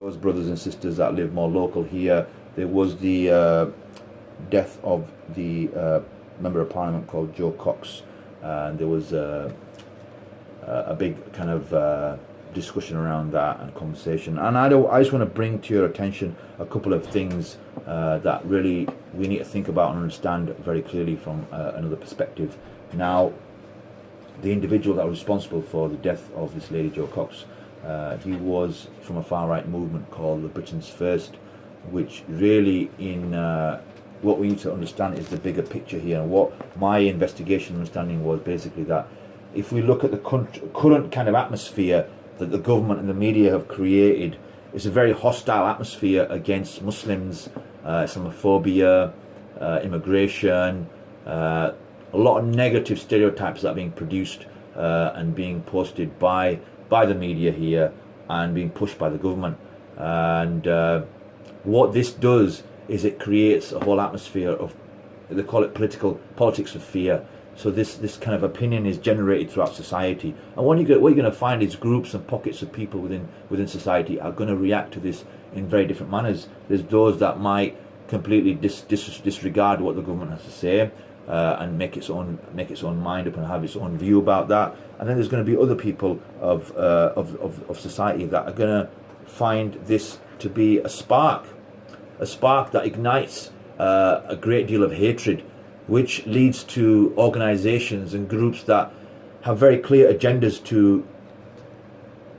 Those brothers and sisters that live more local here, there was the death of the member of parliament called Joe Cox, and there was a big kind of discussion around that and conversation. And I just want to bring to your attention a couple of things that really we need to think about and understand very clearly from another perspective. Now, the individual that was responsible for the death of this lady, Joe Cox, he was from a far-right movement called the Britain's First, which really what we need to understand is the bigger picture here. And what my investigation understanding was basically that if we look at the current kind of atmosphere that the government and the media have created, it's a very hostile atmosphere against Muslims, Islamophobia, immigration, a lot of negative stereotypes that are being produced and being posted by the media here and being pushed by the government. And what this does is it creates a whole atmosphere of, they call it politics of fear. So this kind of opinion is generated throughout society, and what you're going to find is groups and pockets of people within society are going to react to this in very different manners. There's those that might completely disregard what the government has to say and make its own mind up and have its own view about that. And then there's going to be other people of society that are going to find this to be a spark that ignites a great deal of hatred, which leads to organizations and groups that have very clear agendas to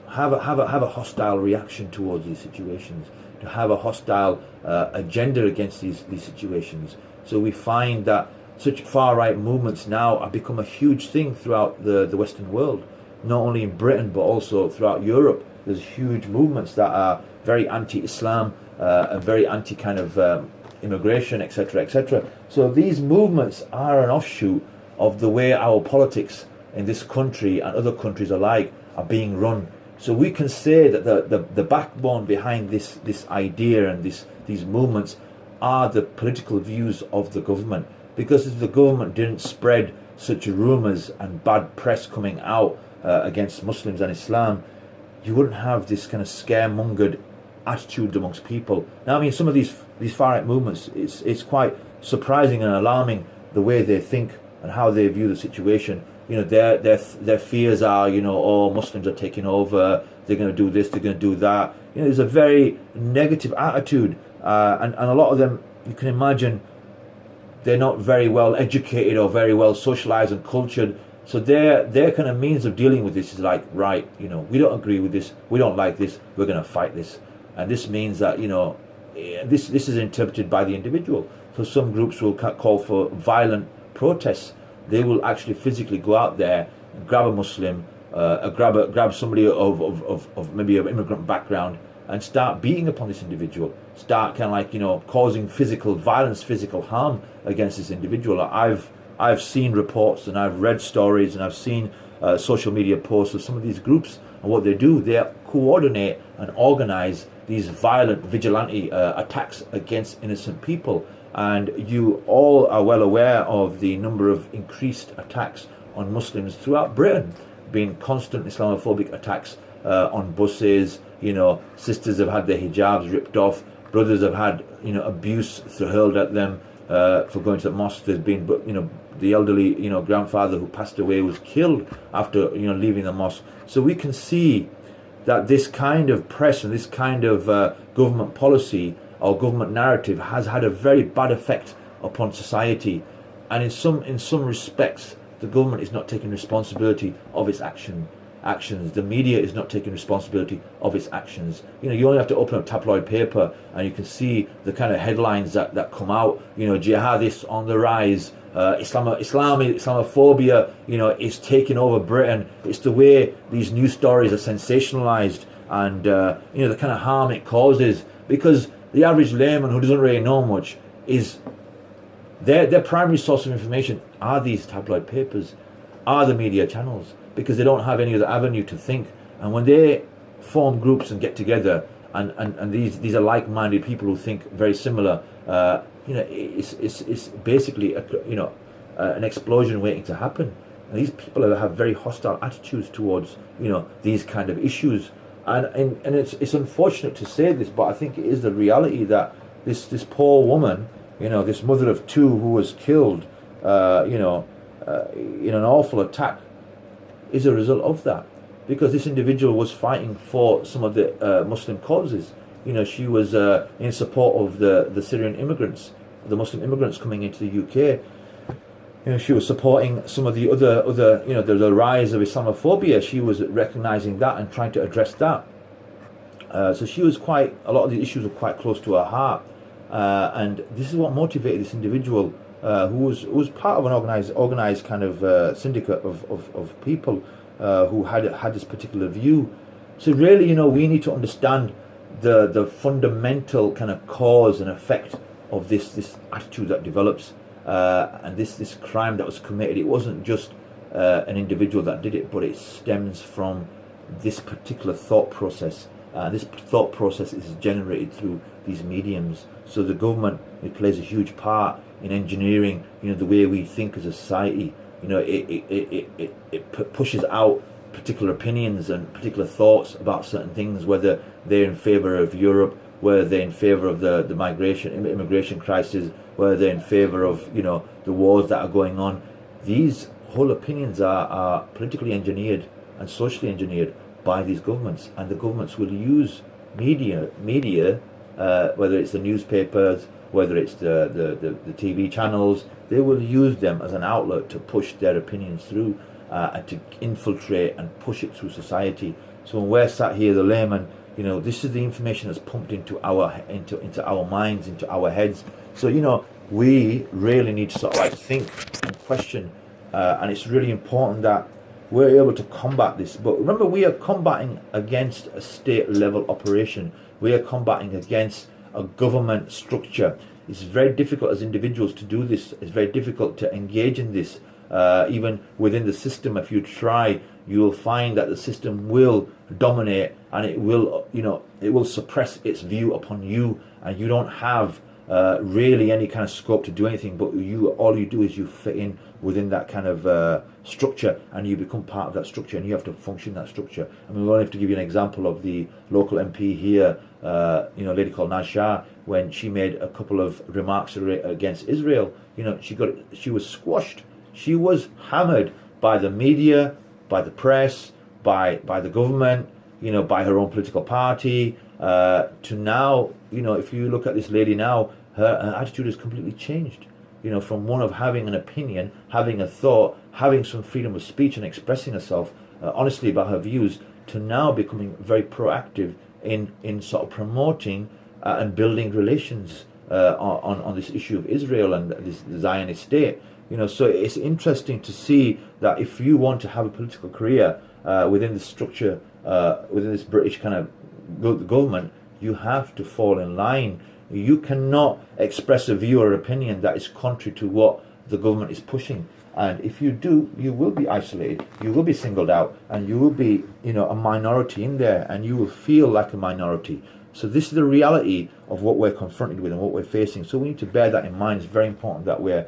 have a hostile reaction towards these situations, to have a hostile agenda against these situations. So we find that such far-right movements now have become a huge thing throughout the Western world, not only in Britain but also throughout Europe. There's huge movements that are very anti-Islam and very anti kind of immigration, etc., etc. So these movements are an offshoot of the way our politics in this country and other countries alike are being run. So we can say that the backbone behind this idea and these movements are the political views of the government. Because if the government didn't spread such rumours and bad press coming out against Muslims and Islam, you wouldn't have this kind of scaremongered attitude amongst people. Now, I mean, some of these far-right movements, it's quite surprising and alarming the way they think and how they view the situation. You know, their fears are, you know, oh, Muslims are taking over, they're going to do this, they're going to do that. You know, there's a very negative attitude, and a lot of them, you can imagine, they're not very well educated or very well socialized and cultured. So their kind of means of dealing with this is like, right, you know, we don't agree with this, we don't like this, we're going to fight this. And this means that, you know, this is interpreted by the individual. So some groups will call for violent protests. They will actually physically go out there and grab a Muslim, grab somebody of maybe an immigrant background, and start beating upon this individual, start kind of like, you know, causing physical violence, physical harm against this individual. I've seen reports and I've read stories and I've seen social media posts of some of these groups, and what they do, they coordinate and organize these violent vigilante attacks against innocent people. And you all are well aware of the number of increased attacks on Muslims throughout Britain, being constant Islamophobic attacks on buses. You know, sisters have had their hijabs ripped off, brothers have had, you know, abuse hurled at them for going to the mosque. There's been, you know, the elderly, you know, grandfather who passed away was killed after, you know, leaving the mosque. So we can see that this kind of press and this kind of government policy or government narrative has had a very bad effect upon society, and in some respects the government is not taking responsibility of its actions. The media is not taking responsibility of its actions. You know, you only have to open up tabloid paper and you can see the kind of headlines that come out. You know, jihadists on the rise, Islamophobia, you know, is taking over Britain. It's the way these news stories are sensationalized, and you know, the kind of harm it causes, because the average layman who doesn't really know much is their primary source of information are these tabloid papers, are the media channels, because they don't have any other avenue to think. And when they form groups and get together, and these are like-minded people who think very similar, you know, it's basically an explosion waiting to happen. And these people have very hostile attitudes towards, you know, these kind of issues. And it's unfortunate to say this, but I think it is the reality that this poor woman, this mother of two who was killed, in an awful attack, is a result of that, because this individual was fighting for some of the Muslim causes. She was in support of the Syrian immigrants, the Muslim immigrants coming into the UK. She was supporting some of the other the rise of Islamophobia. She was recognizing that and trying to address that. So she was a lot of the issues were quite close to her heart. And this is what motivated this individual, who was part of an organized kind of syndicate of people who had this particular view. So really, we need to understand the fundamental kind of cause and effect of this attitude that develops, and this crime that was committed. It wasn't just an individual that did it, but it stems from this particular thought process. This thought process is generated through these mediums. So the government, it plays a huge part in engineering, the way we think as a society. It pushes out particular opinions and particular thoughts about certain things, whether they're in favor of Europe, whether they're in favor of the immigration crisis, whether they're in favor of the wars that are going on. These whole opinions are politically engineered and socially engineered by these governments, and the governments will use media, whether it's the newspapers, whether it's the TV channels. They will use them as an outlet to push their opinions through, and to infiltrate and push it through society. So when we're sat here, the layman, this is the information that's pumped into our minds, into our heads. So we really need to sort of think and question, and it's really important that we're able to combat this. But remember, we are combating against a state level operation. We are combating against a government structure. It's very difficult as individuals to do this. It's very difficult to engage in this. Even within the system, if you try, you will find that the system will dominate, and it will suppress its view upon you, and you don't have really any kind of scope to do anything. But all you do is you fit in within that kind of structure, and you become part of that structure, and you have to function that structure. I mean, we only have to give you an example of the local MP here, a lady called Nasha, when she made a couple of remarks against Israel. She was squashed. She was hammered by the media, by the press, by the government, by her own political party. To now, if you look at this lady now, her attitude has completely changed. From one of having an opinion, having a thought, having some freedom of speech and expressing herself honestly about her views, to now becoming very proactive in sort of promoting and building relations on this issue of Israel and this Zionist state. So it's interesting to see that if you want to have a political career within the structure, within this British kind of government, you have to fall in line. You cannot express a view or opinion that is contrary to what the government is pushing. And if you do, you will be isolated, you will be singled out, and you will be, a minority in there, and you will feel like a minority. So this is the reality of what we're confronted with and what we're facing. So we need to bear that in mind. It's very important that we're